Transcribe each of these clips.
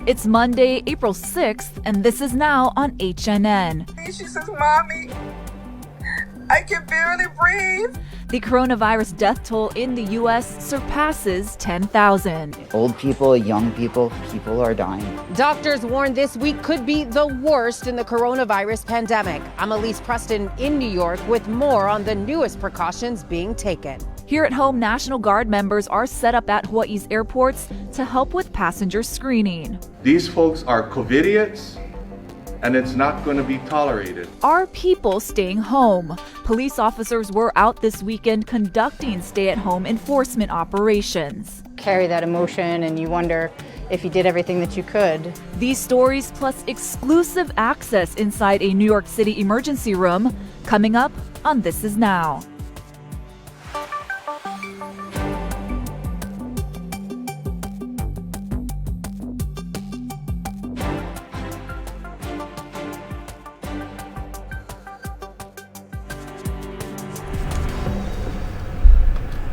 It's Monday, April 6th, and this is now on HNN. She says, "Mommy, I can barely breathe." The coronavirus death toll in the U.S. surpasses 10,000. Old people, young people, people are dying. Doctors warn this week could be the worst in the coronavirus pandemic. I'm Elise Preston in New York with more on the newest precautions being taken. Here at home, National Guard members are set up at Hawaii's airports to help with passenger screening. These folks are COVIDiots, and it's not going to be tolerated. Are people staying home? Police officers were out this weekend conducting stay-at-home enforcement operations. Carry that emotion and you wonder if you did everything that you could. These stories plus exclusive access inside a New York City emergency room coming up on This Is Now.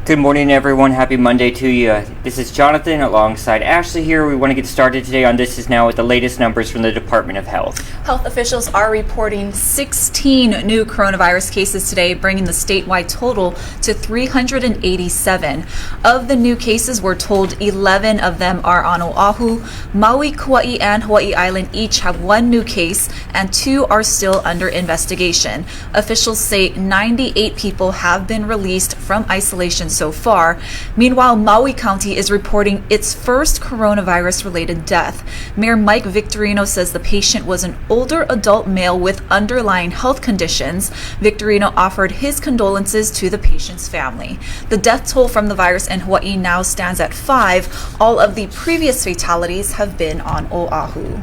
Good morning, everyone. Happy Monday to you. This is Jonathan alongside Ashley here. We want to get started today on This Is Now with the latest numbers from the Department of Health. Health officials are reporting 16 new coronavirus cases today, bringing the statewide total to 387. Of the new cases, we're told 11 of them are on Oahu. Maui, Kauai, and Hawaii Island each have one new case, and 2 are still under investigation. Officials say 98 people have been released from isolation so far. Meanwhile, Maui County is reporting its first coronavirus-related death. Mayor Mike Victorino says the patient was an older adult male with underlying health conditions. Victorino offered his condolences to the patient's family. The death toll from the virus in Hawaii now stands at 5. All of the previous fatalities have been on Oahu.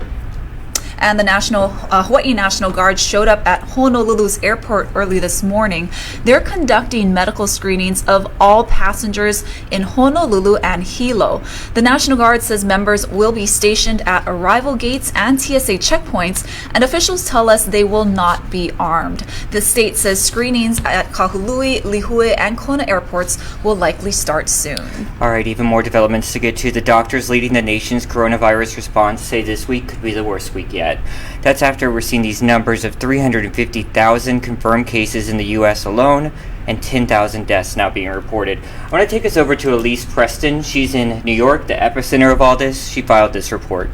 And the Hawaii National Guard showed up at Honolulu's airport early this morning. They're conducting medical screenings of all passengers in Honolulu and Hilo. The National Guard says members will be stationed at arrival gates and TSA checkpoints, and officials tell us they will not be armed. The state says screenings at Kahului, Lihue, and Kona airports will likely start soon. All right, even more developments to get to. The doctors leading the nation's coronavirus response say this week could be the worst week yet. That's after we're seeing these numbers of 350,000 confirmed cases in the U.S. alone and 10,000 deaths now being reported. I want to take us over to Elise Preston. She's in New York, the epicenter of all this. She filed this report.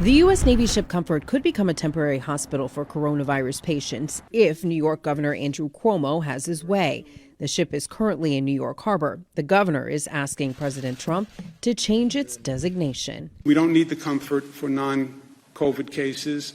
The U.S. Navy ship Comfort could become a temporary hospital for coronavirus patients if New York Governor Andrew Cuomo has his way. The ship is currently in New York Harbor. The governor is asking President Trump to change its designation. We don't need the Comfort for non-COVID cases.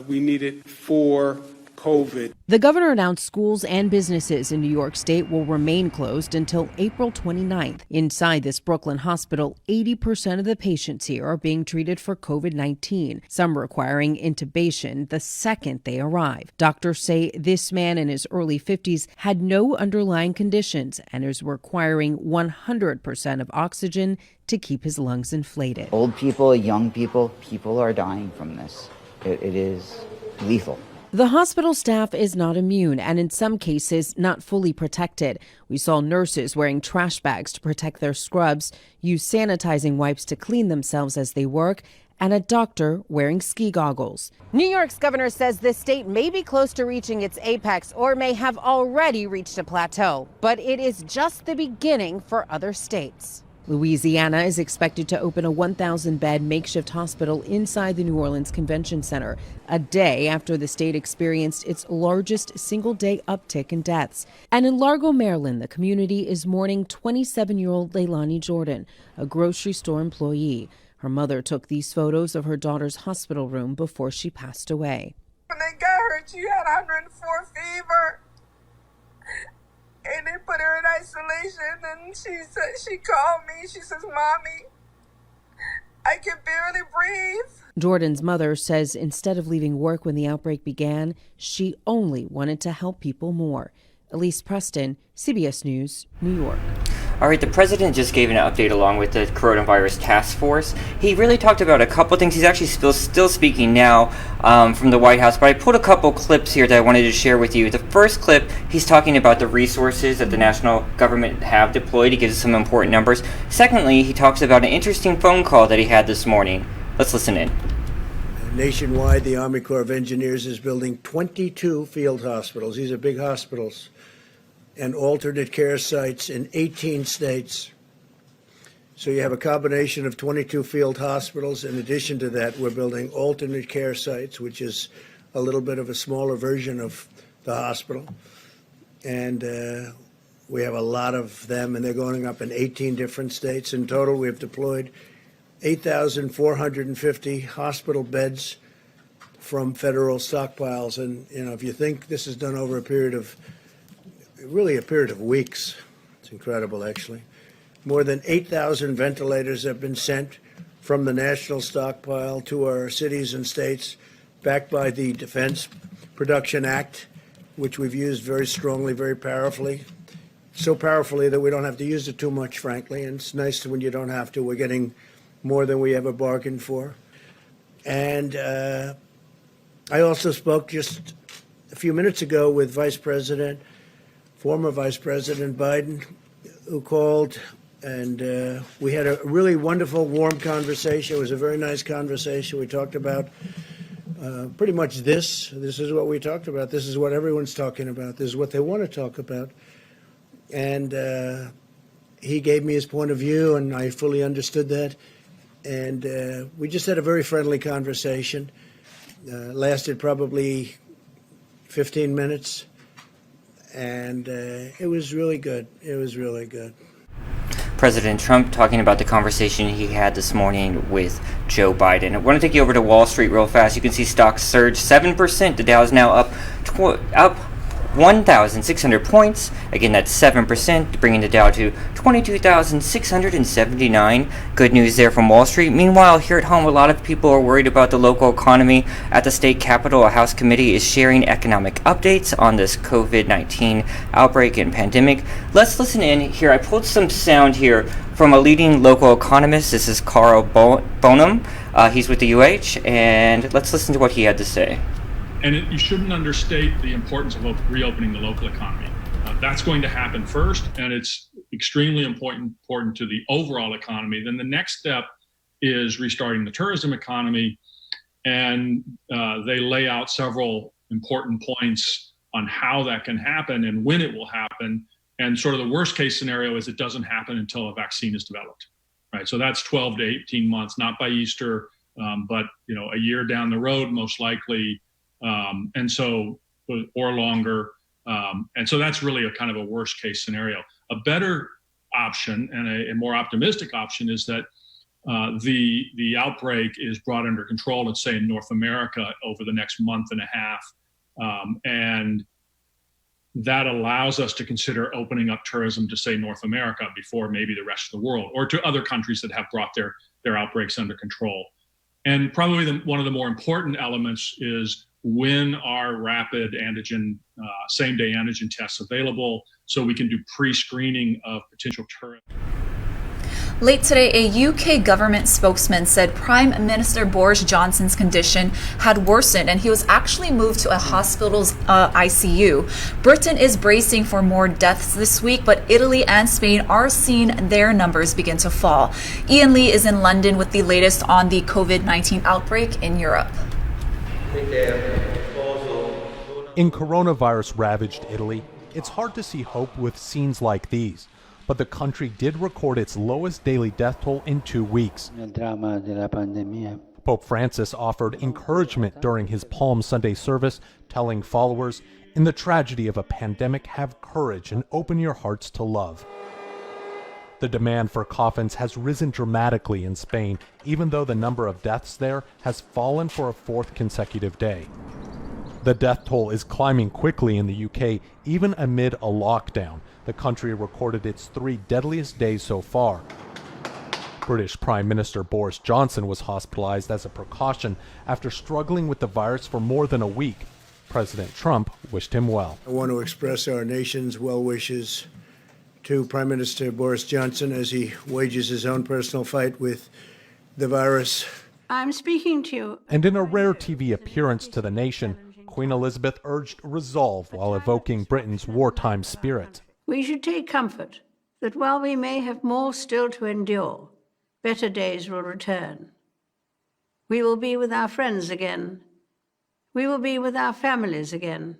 We need it for COVID. The governor announced schools and businesses in New York State will remain closed until April 29th. Inside this Brooklyn hospital, 80% of the patients here are being treated for COVID-19, some requiring intubation the second they arrive. Doctors say this man in his early 50s had no underlying conditions and is requiring 100% of oxygen to keep his lungs inflated. Old people, young people, people are dying from this. It is lethal. The hospital staff is not immune and in some cases not fully protected. We saw nurses wearing trash bags to protect their scrubs, use sanitizing wipes to clean themselves as they work, and a doctor wearing ski goggles. New York's governor says the state may be close to reaching its apex or may have already reached a plateau, but it is just the beginning for other states. Louisiana is expected to open a 1,000-bed makeshift hospital inside the New Orleans Convention Center, a day after the state experienced its largest single-day uptick in deaths. And in Largo, Maryland, the community is mourning 27-year-old Leilani Jordan, a grocery store employee. Her mother took these photos of her daughter's hospital room before she passed away. When they got her, she had 104 fever. And they put her in isolation, and she called me. She says, "Mommy, I can barely breathe." Jordan's mother says instead of leaving work when the outbreak began, she only wanted to help people more. Elise Preston, CBS News, New York. All right, the president just gave an update along with the coronavirus task force. He really talked about a couple things. He's actually still speaking now from the White House, but I pulled a couple clips here that I wanted to share with you. The first clip, he's talking about the resources that the national government have deployed. He gives some important numbers. Secondly, he talks about an interesting phone call that he had this morning. Let's listen in. Nationwide, the Army Corps of Engineers is building 22 field hospitals. These are big hospitals and alternate care sites in 18 states. So you have a combination of 22 field hospitals. In addition to that, we're building alternate care sites, which is a little bit of a smaller version of the hospital. And we have a lot of them, and they're going up in 18 different states. In total, we have deployed 8,450 hospital beds from federal stockpiles. And, if you think this is done over a period of weeks, it's incredible, actually. More than 8,000 ventilators have been sent from the national stockpile to our cities and states, backed by the Defense Production Act, which we've used very strongly, very powerfully. So powerfully that we don't have to use it too much, frankly. And it's nice when you don't have to. We're getting more than we ever bargained for. And I also spoke just a few minutes ago with former Vice President Biden, who called, and we had a really wonderful, warm conversation. It was a very nice conversation. We talked about pretty much this. This is what we talked about. This is what everyone's talking about. This is what they want to talk about. And he gave me his point of view, and I fully understood that. And we just had a very friendly conversation. Lasted probably 15 minutes. And it was really good. It was really good. President Trump talking about the conversation he had this morning with Joe Biden. I want to take you over to Wall Street real fast. You can see stocks surge 7%. The Dow is now up 1,600 points. Again, that's 7%, bringing the Dow to 22,679. Good news there from Wall Street. Meanwhile, here at home, a lot of people are worried about the local economy. At the state capitol, a House committee is sharing economic updates on this COVID-19 outbreak and pandemic. Let's listen in here. I pulled some sound here from a leading local economist. This is Carl Bonham. He's with the UH, and let's listen to what he had to say. And you shouldn't understate the importance of reopening the local economy. That's going to happen first, and it's extremely important to the overall economy. Then the next step is restarting the tourism economy, and they lay out several important points on how that can happen and when it will happen. And sort of the worst case scenario is it doesn't happen until a vaccine is developed, right? So that's 12 to 18 months, not by Easter, but a year down the road, most likely. Or longer. And so that's really a kind of a worst case scenario. A better option and a more optimistic option is that the outbreak is brought under control, let's say in North America over the next month and a half. And that allows us to consider opening up tourism to, say, North America before maybe the rest of the world, or to other countries that have brought their outbreaks under control. And probably one of the more important elements is when are rapid antigen, same-day antigen tests available so we can do pre-screening of potential tourists. Late today, a UK government spokesman said Prime Minister Boris Johnson's condition had worsened and he was actually moved to a hospital's ICU. Britain is bracing for more deaths this week, but Italy and Spain are seeing their numbers begin to fall. Ian Lee is in London with the latest on the COVID-19 outbreak in Europe. In coronavirus-ravaged Italy, it's hard to see hope with scenes like these. But the country did record its lowest daily death toll in 2 weeks. Pope Francis offered encouragement during his Palm Sunday service, telling followers, "In the tragedy of a pandemic, have courage and open your hearts to love." The demand for coffins has risen dramatically in Spain, even though the number of deaths there has fallen for a fourth consecutive day. The death toll is climbing quickly in the UK, even amid a lockdown. The country recorded its 3 deadliest days so far. British Prime Minister Boris Johnson was hospitalized as a precaution after struggling with the virus for more than a week. President Trump wished him well. I want to express our nation's well wishes to Prime Minister Boris Johnson as he wages his own personal fight with the virus. I'm speaking to you. And in a rare TV appearance to the nation, Queen Elizabeth urged resolve while evoking Britain's wartime spirit. We should take comfort that while we may have more still to endure, better days will return. We will be with our friends again. We will be with our families again.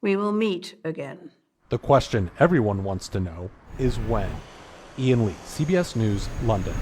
We will meet again. The question everyone wants to know is when. Ian Lee, CBS News, London.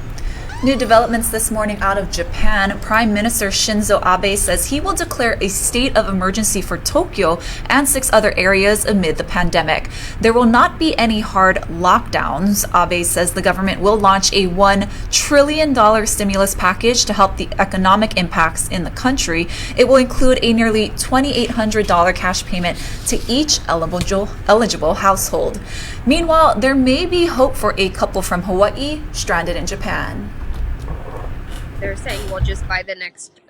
New developments this morning out of Japan. Prime Minister Shinzo Abe says he will declare a state of emergency for Tokyo and 6 other areas amid the pandemic. There will not be any hard lockdowns. Abe says the government will launch a $1 trillion stimulus package to help the economic impacts in the country. It will include a nearly $2,800 cash payment to each eligible household. Meanwhile, there may be hope for a couple from Hawaii stranded in Japan. They're saying we'll just buy the next,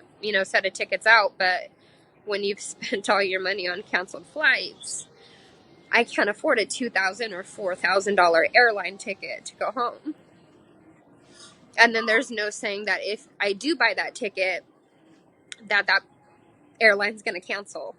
set of tickets out, but when you've spent all your money on canceled flights, I can't afford a $2,000 or $4,000 airline ticket to go home. And then there's no saying that if I do buy that ticket, that airline's going to cancel.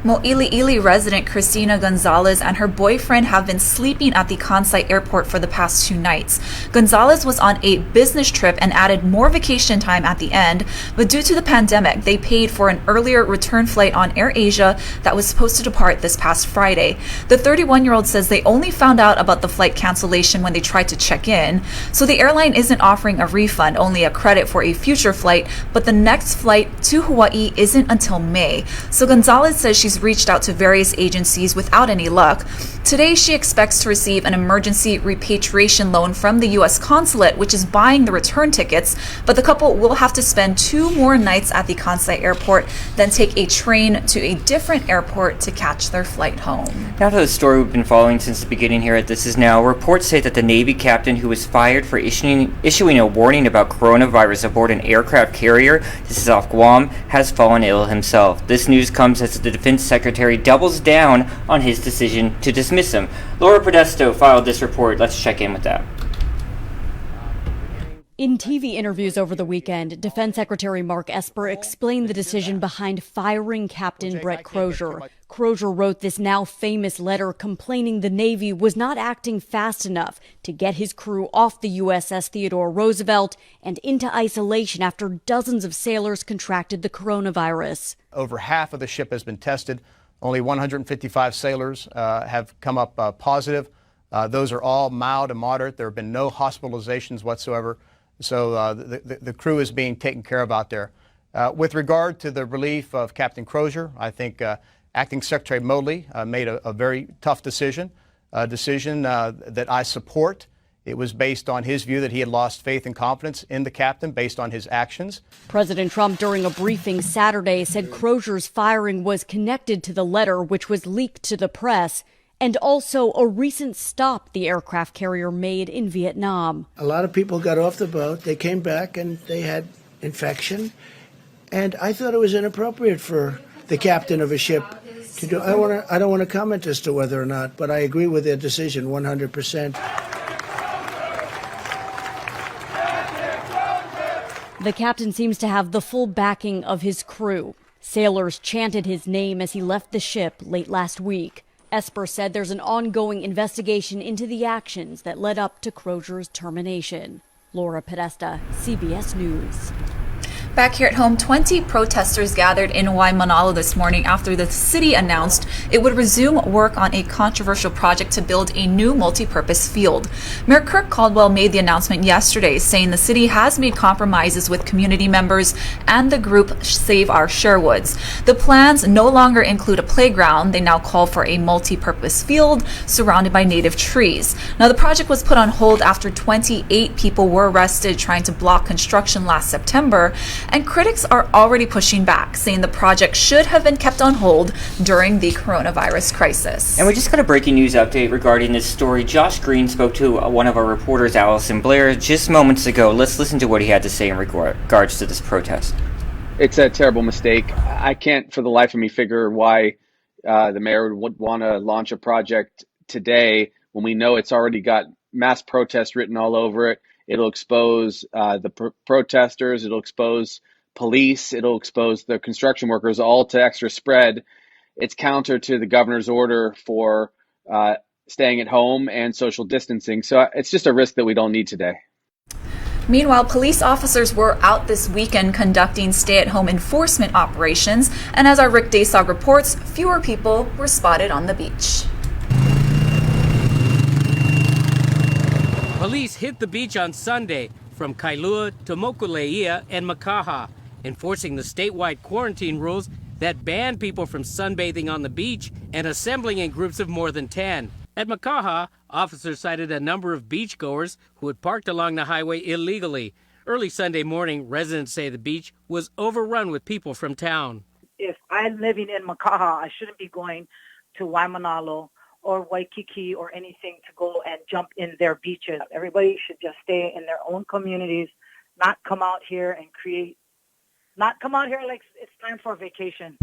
Mo'iliili resident Christina Gonzalez and her boyfriend have been sleeping at the Kansai airport for the past 2 nights. Gonzalez was on a business trip and added more vacation time at the end, but due to the pandemic, they paid for an earlier return flight on AirAsia that was supposed to depart this past Friday. The 31-year-old says they only found out about the flight cancellation when they tried to check in, so the airline isn't offering a refund, only a credit for a future flight, but the next flight to Hawaii isn't until May. So Gonzalez says she's reached out to various agencies without any luck. Today, she expects to receive an emergency repatriation loan from the U.S. consulate, which is buying the return tickets, but the couple will have to spend 2 more nights at the Kansai airport, then take a train to a different airport to catch their flight home. Now to the story we've been following since the beginning here at This Is Now. Reports say that the Navy captain who was fired for issuing a warning about coronavirus aboard an aircraft carrier, this is off Guam, has fallen ill himself. This news comes as the Defense Secretary doubles down on his decision to dismiss him. Laura Podesto filed this report. Let's check in with that. In TV interviews over the weekend, Defense Secretary Mark Esper explained the decision behind firing Captain Brett Crozier. Crozier wrote this now famous letter complaining the Navy was not acting fast enough to get his crew off the USS Theodore Roosevelt and into isolation after dozens of sailors contracted the coronavirus. Over half of the ship has been tested. Only 155 sailors have come up positive. Those are all mild and moderate. There have been no hospitalizations whatsoever. So the crew is being taken care of out there. With regard to the relief of Captain Crozier, I think Acting Secretary Modly made a very tough decision, a decision that I support. It was based on his view that he had lost faith and confidence in the captain based on his actions. President Trump, during a briefing Saturday, said Crozier's firing was connected to the letter, which was leaked to the press, and also a recent stop the aircraft carrier made in Vietnam. A lot of people got off the boat. They came back and they had infection. And I thought it was inappropriate for the captain of a ship to do. I don't want to comment as to whether or not, but I agree with their decision 100%. The captain seems to have the full backing of his crew. Sailors chanted his name as he left the ship late last week. Esper said there's an ongoing investigation into the actions that led up to Crozier's termination. Laura Podesta, CBS News. Back here at home, 20 protesters gathered in Waimanalo this morning after the city announced it would resume work on a controversial project to build a new multi-purpose field. Mayor Kirk Caldwell made the announcement yesterday, saying the city has made compromises with community members and the group Save Our Sherwoods. The plans no longer include a playground. They now call for a multi-purpose field surrounded by native trees. Now, the project was put on hold after 28 people were arrested trying to block construction last September. And critics are already pushing back, saying the project should have been kept on hold during the coronavirus crisis. And we just got a breaking news update regarding this story. Josh Green spoke to one of our reporters, Allison Blair, just moments ago. Let's listen to what he had to say in regards to this protest. It's a terrible mistake. I can't for the life of me figure why the mayor would want to launch a project today when we know it's already got mass protest written all over it. It'll expose the protesters. It'll expose police. It'll expose the construction workers all to extra spread. It's counter to the governor's order for staying at home and social distancing. So it's just a risk that we don't need today. Meanwhile, police officers were out this weekend conducting stay-at-home enforcement operations, and as our Rick Daysog reports, fewer people were spotted on the beach. Police hit the beach on Sunday from Kailua to Mokuleia and Makaha, enforcing the statewide quarantine rules that ban people from sunbathing on the beach and assembling in groups of more than 10. At Makaha, officers cited a number of beachgoers who had parked along the highway illegally. Early Sunday morning, residents say the beach was overrun with people from town. If I'm living in Makaha, I shouldn't be going to Waimanalo or Waikiki or anything to go and jump in their beaches. Everybody should just stay in their own communities, not come out here like it's time for vacation.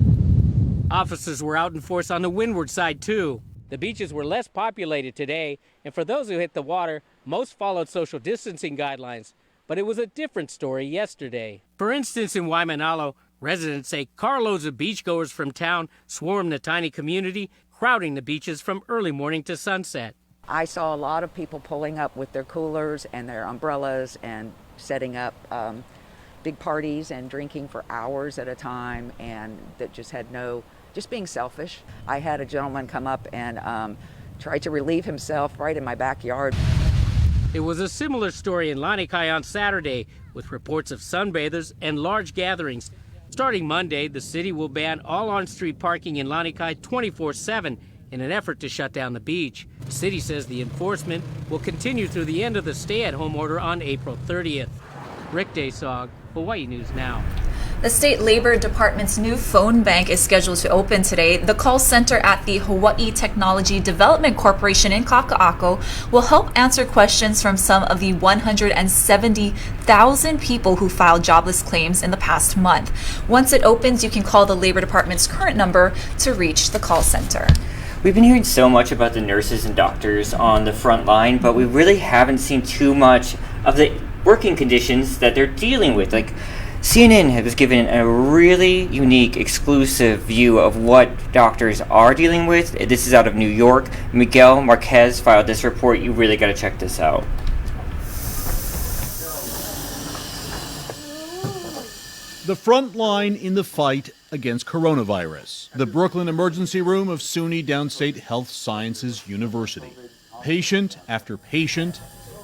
Officers were out in force on the windward side, too. The beaches were less populated today, and for those who hit the water, most followed social distancing guidelines. But it was a different story yesterday. For instance, in Waimanalo, residents say carloads of beachgoers from town swarmed the tiny community, crowding the beaches from early morning to sunset. I saw a lot of people pulling up with their coolers and their umbrellas and setting up big parties and drinking for hours at a time, and that just had just being selfish. I had a gentleman come up and try to relieve himself right in my backyard. It was a similar story in Lanikai on Saturday, with reports of sunbathers and large gatherings. Starting Monday, the city will ban all on-street parking in Lanikai 24/7 in an effort to shut down the beach. The city says the enforcement will continue through the end of the stay-at-home order on April 30th. Rick Daysog, Hawaii News Now. The State Labor Department's new phone bank is scheduled to open today. The call center at the Hawaii Technology Development Corporation in Kaka'ako will help answer questions from some of the 170,000 people who filed jobless claims in the past month. Once it opens, you can call the Labor Department's current number to reach the call center. We've been hearing so much about the nurses and doctors on the front line, but we really haven't seen too much of the working conditions that they're dealing with. Like, CNN has given a really unique, exclusive view of what doctors are dealing with. This is out of New York. Miguel Marquez filed this report. You really got to check this out. The front line in the fight against coronavirus. The Brooklyn emergency room of SUNY Downstate Health Sciences University. Patient after patient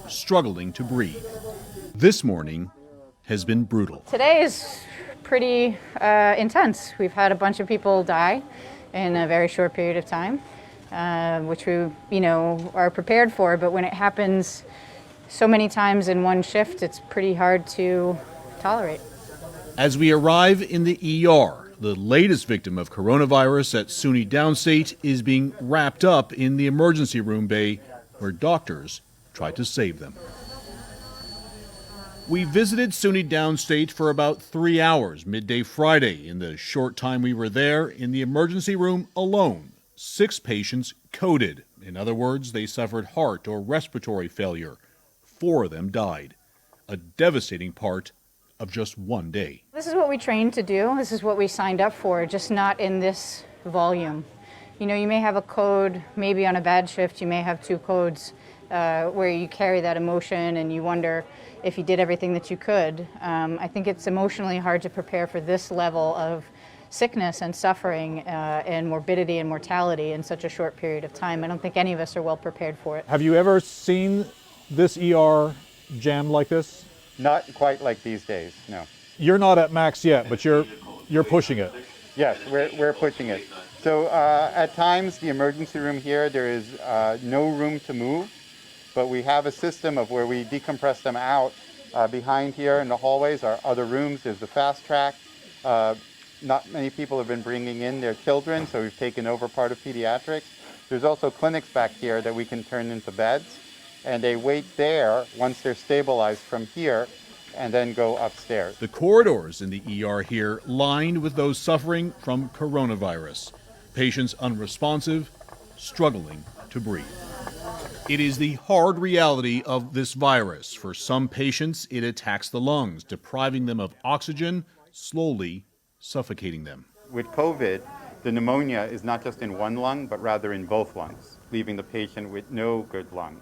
struggling to breathe. This morning has been brutal. Today is pretty intense. We've had a bunch of people die in a very short period of time, which we, are prepared for. But when it happens so many times in one shift, it's pretty hard to tolerate. As we arrive in the ER, the latest victim of coronavirus at SUNY Downstate is being wrapped up in the emergency room bay where doctors try to save them. We visited SUNY Downstate for about 3 hours midday Friday. In the short time we were there, in the emergency room alone, 6 patients coded. In other words, they suffered heart or respiratory failure. 4 of them died. A devastating part of just one day. This is what we trained to do. This is what we signed up for, just not in this volume. You may have a code, maybe on a bad shift, you may have 2 codes where you carry that emotion and you wonder if you did everything that you could. I think it's emotionally hard to prepare for this level of sickness and suffering and morbidity and mortality in such a short period of time. I don't think any of us are well prepared for it. Have you ever seen this ER jammed like this? Not quite like these days, no. You're not at max yet, but you're pushing it. Yes, we're pushing it. So at times, the emergency room here, there is no room to move, but we have a system of where we decompress them out. Behind here in the hallways are other rooms. There's the fast track. Not many people have been bringing in their children, so we've taken over part of pediatrics. There's also clinics back here that we can turn into beds, and they wait there once they're stabilized from here and then go upstairs. The corridors in the ER here lined with those suffering from coronavirus. Patients unresponsive, struggling to breathe. It is the hard reality of this virus. For some patients, it attacks the lungs, depriving them of oxygen, slowly suffocating them. With COVID, the pneumonia is not just in one lung, but rather in both lungs, leaving the patient with no good lung.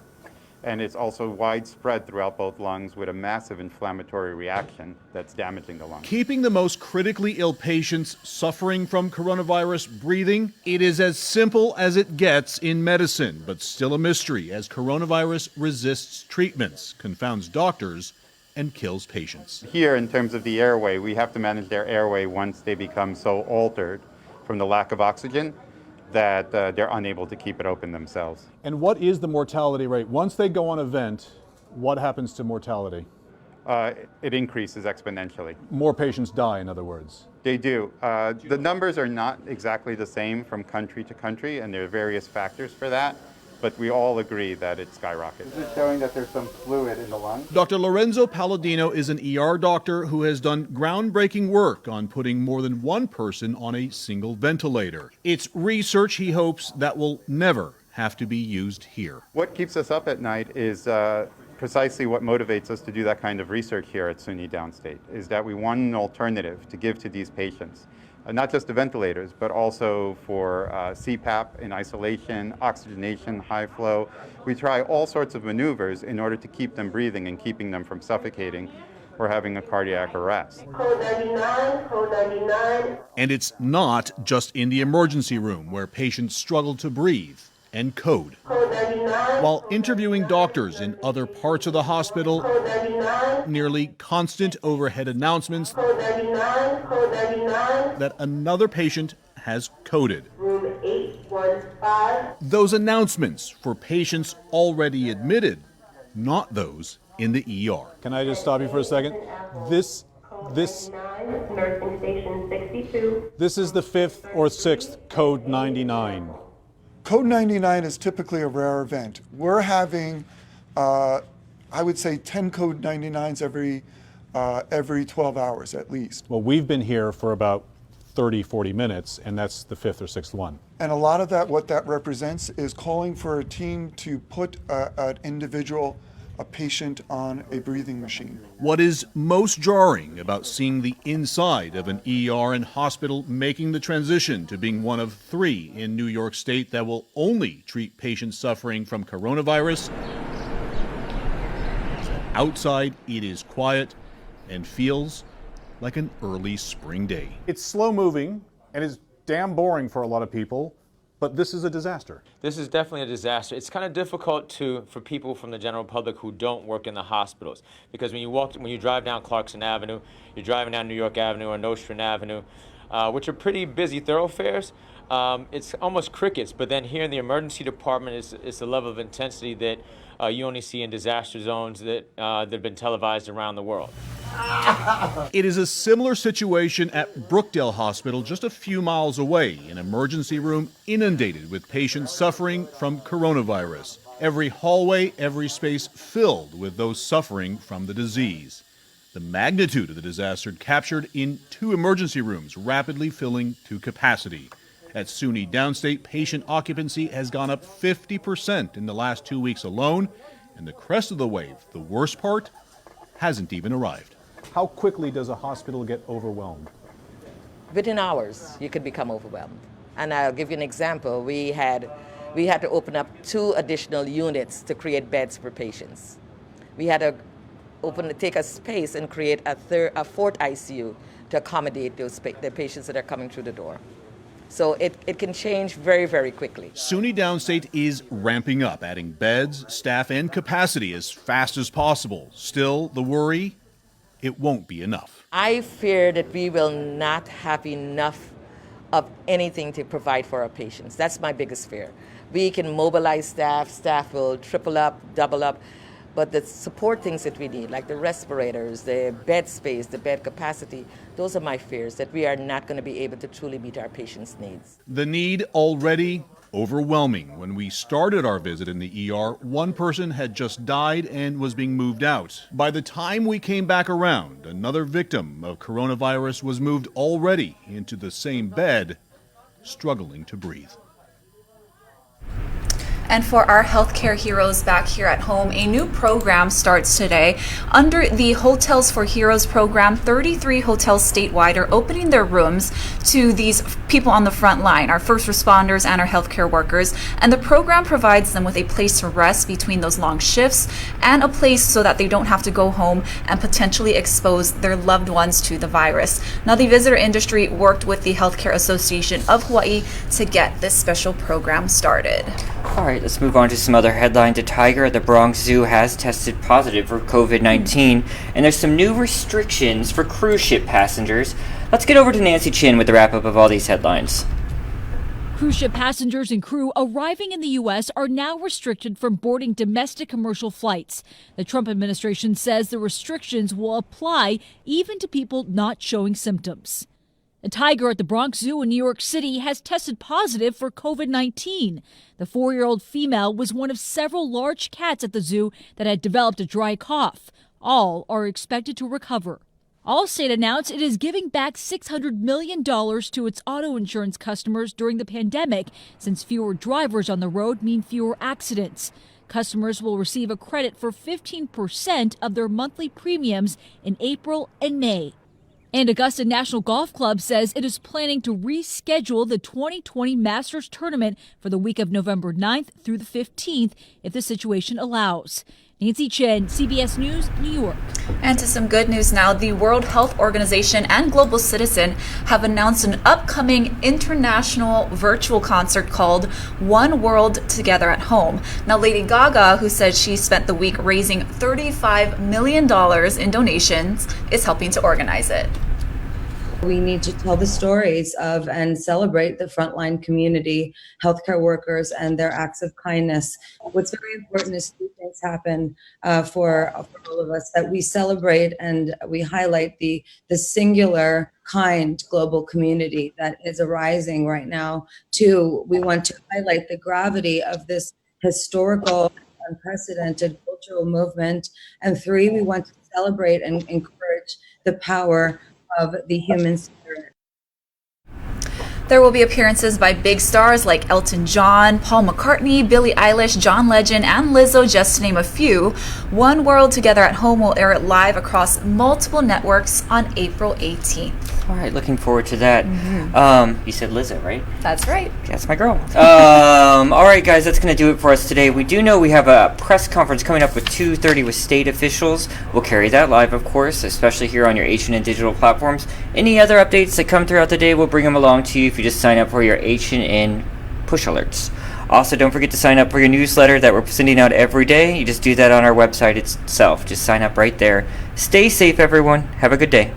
and it's also widespread throughout both lungs with a massive inflammatory reaction that's damaging the lungs. Keeping the most critically ill patients suffering from coronavirus breathing, it is as simple as it gets in medicine, but still a mystery as coronavirus resists treatments, confounds doctors, and kills patients. Here, in terms of the airway, we have to manage their airway once they become so altered from the lack of oxygen that they're unable to keep it open themselves. And what is the mortality rate? Once they go on a vent, what happens to mortality? It increases exponentially. More patients die, in other words. They do. The numbers are not exactly the same from country to country, and there are various factors for that, but we all agree that it skyrockets. This is showing that there's some fluid in the lungs. Dr. Lorenzo Palladino is an ER doctor who has done groundbreaking work on putting more than one person on a single ventilator. It's research he hopes that will never have to be used here. What keeps us up at night is precisely what motivates us to do that kind of research here at SUNY Downstate, is that we want an alternative to give to these patients. Not just the ventilators, but also for CPAP in isolation, oxygenation, high flow. We try all sorts of maneuvers in order to keep them breathing and keeping them from suffocating or having a cardiac arrest. Code 99, code 99. And it's not just in the emergency room where patients struggle to breathe and code. Code 99. While interviewing doctors in other parts of the hospital, Code 99. nearly constant overhead announcements Code 99, code 99. that another patient has coded. Room 815. Those announcements for patients already admitted, not those in the ER. Can I just stop you for a second? This Nursing station 62. This is the fifth or sixth code 99. Code 99 is typically a rare event. We're having, I would say, 10 code 99s every 12 hours at least. Well, we've been here for about 30, 40 minutes, and that's the fifth or sixth one. And a lot of that, what that represents is calling for a team to put an individual, a patient on a breathing machine. What is most jarring about seeing the inside of an ER and hospital making the transition to being one of 3 in New York State that will only treat patients suffering from coronavirus? Outside, it is quiet and feels like an early spring day. It's slow moving and it's damn boring for a lot of people, but this is a disaster. This is definitely a disaster. It's kind of difficult for people from the general public who don't work in the hospitals, because when you drive down Clarkson Avenue, you're driving down New York Avenue or Nostrand Avenue, which are pretty busy thoroughfares. It's almost crickets, but then here in the emergency department, it's a level of intensity that you only see in disaster zones that have been televised around the world. It is a similar situation at Brookdale Hospital, just a few miles away, an emergency room inundated with patients suffering from coronavirus. Every hallway, every space filled with those suffering from the disease. The magnitude of the disaster captured in 2 emergency rooms, rapidly filling to capacity. At SUNY Downstate, patient occupancy has gone up 50% in the last 2 weeks alone, and the crest of the wave, the worst part, hasn't even arrived. How quickly does a hospital get overwhelmed? Within hours, you could become overwhelmed. And I'll give you an example. We had to open up 2 additional units to create beds for patients. We had to take a space and create a 4th ICU to accommodate the patients that are coming through the door. So it can change very, very quickly. SUNY Downstate is ramping up, adding beds, staff, and capacity as fast as possible. Still, the worry, it won't be enough. I fear that we will not have enough of anything to provide for our patients. That's my biggest fear. We can mobilize staff will triple up, double up, but the support things that we need, like the respirators, the bed space, the bed capacity, those are my fears, that we are not going to be able to truly meet our patients' needs. The need already overwhelming. When we started our visit in the ER, 1 person had just died and was being moved out. By the time we came back around, another victim of coronavirus was moved already into the same bed, struggling to breathe. And for our healthcare heroes back here at home, a new program starts today. Under the Hotels for Heroes program, 33 hotels statewide are opening their rooms to these people on the front line, our first responders and our healthcare workers. And the program provides them with a place to rest between those long shifts and a place so that they don't have to go home and potentially expose their loved ones to the virus. Now, the visitor industry worked with the Healthcare Association of Hawaii to get this special program started. All right, let's move on to some other headlines. A tiger at the Bronx Zoo has tested positive for COVID-19, and there's some new restrictions for cruise ship passengers. Let's get over to Nancy Chin with the wrap-up of all these headlines. Cruise ship passengers and crew arriving in the U.S. are now restricted from boarding domestic commercial flights. The Trump administration says the restrictions will apply even to people not showing symptoms. A tiger at the Bronx Zoo in New York City has tested positive for COVID-19. The 4-year-old female was one of several large cats at the zoo that had developed a dry cough. All are expected to recover. Allstate announced it is giving back $600 million to its auto insurance customers during the pandemic, since fewer drivers on the road mean fewer accidents. Customers will receive a credit for 15% of their monthly premiums in April and May. And Augusta National Golf Club says it is planning to reschedule the 2020 Masters Tournament for the week of November 9th through the 15th if the situation allows. Nancy Chen, CBS News, New York. And to some good news now, the World Health Organization and Global Citizen have announced an upcoming international virtual concert called One World Together at Home. Now, Lady Gaga, who said she spent the week raising $35 million in donations, is helping to organize it. We need to tell the stories of and celebrate the frontline community, healthcare workers, and their acts of kindness. What's very important is two things happen for all of us, that we celebrate and we highlight the singular, kind global community that is arising right now. Two, we want to highlight the gravity of this historical, unprecedented cultural movement. And three, we want to celebrate and encourage the power of the human spirit. There will be appearances by big stars like Elton John, Paul McCartney, Billie Eilish, John Legend, and Lizzo, just to name a few. One World Together at Home will air it live across multiple networks on April 18th. All right, looking forward to that. You said Lizzo, right? That's right. That's my girl. All right, guys, that's going to do it for us today. We do know we have a press conference coming up with 2:30 with state officials. We'll carry that live, of course, especially here on your HNN Digital platforms. Any other updates that come throughout the day, we'll bring them along to you if you just sign up for your HNN push alerts. Also, don't forget to sign up for your newsletter that we're sending out every day. You just do that on our website itself. Just sign up right there. Stay safe, everyone. Have a good day.